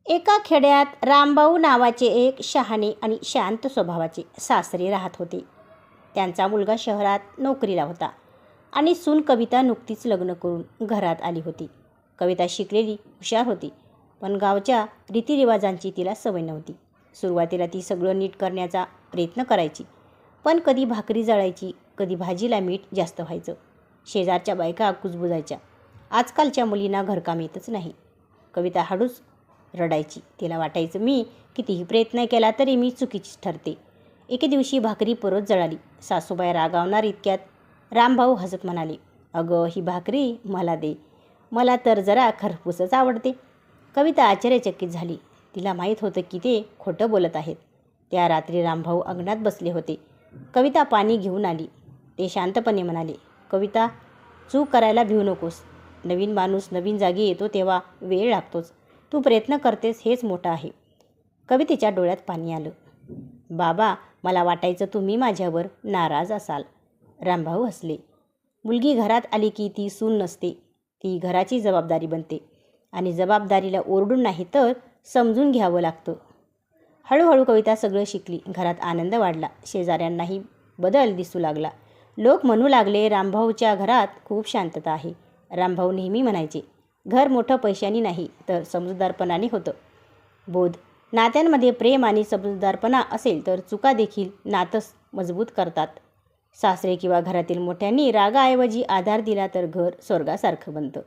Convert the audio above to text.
एका खेड्यात रामभाऊ नावाचे एक शहाणे आणि शांत स्वभावाचे सासरे राहत होते. त्यांचा मुलगा शहरात नोकरीला होता आणि सून कविता नुकतीच लग्न करून घरात आली होती. कविता शिकलेली, हुशार होती, पण गावच्या रीतिरिवाजांची तिला सवय नव्हती. सुरुवातीला ती सगळं नीट करण्याचा प्रयत्न करायची, पण कधी भाकरी जळायची, कधी भाजीला मीठ जास्त व्हायचं. शेजारच्या बायका कुजबुजायच्या, आजकालच्या मुलींना घरकाम येतच नाही. कविता हळूच रडायची. तिला वाटायचं, मी कितीही प्रयत्न केला तरी मी चुकीचीच ठरते. एके दिवशी भाकरी परत जळाली. सासूबाई रागावणार इतक्यात रामभाऊ हसत म्हणाले, अगं, ही भाकरी मला दे, मला तर जरा खरपूसच आवडते. कविता आश्चर्यचकित झाली. तिला माहीत होतं की ते खोटं बोलत आहेत. त्या रात्री रामभाऊ अंगणात बसले होते. कविता पाणी घेऊन आली. ते शांतपणे म्हणाले, कविता, चूक करायला भिवू नकोस. नवीन माणूस नवीन जागी येतो तेव्हा वेळ लागतोच. तू प्रयत्न करतेस हेच मोठं आहे. कवितेच्या डोळ्यात पाणी आलं. बाबा, मला वाटायचं तुम्ही माझ्यावर नाराज असाल. रामभाऊ हसले. मुलगी घरात आली की ती सून नसते, ती घराची जबाबदारी बनते आणि जबाबदारीला ओरडून नाही तर समजून घ्यावं लागतं. हळूहळू कविता सगळं शिकली. घरात आनंद वाढला. शेजाऱ्यांनाही बदल दिसू लागला. लोक म्हणू लागले, रामभाऊच्या घरात खूप शांतता आहे. रामभाऊ नेहमी म्हणायचे, घर मोठं पैशानी नाही तर समजूतदारपणाने होतं. बोध, नात्यांमध्ये प्रेम आणि समजूतदारपणा असेल तर चुका देखील नातं मजबूत करतात. सासरे किंवा घरातील मोठ्यांनी रागाऐवजी आधार दिला तर घर स्वर्गासारखं बनतं.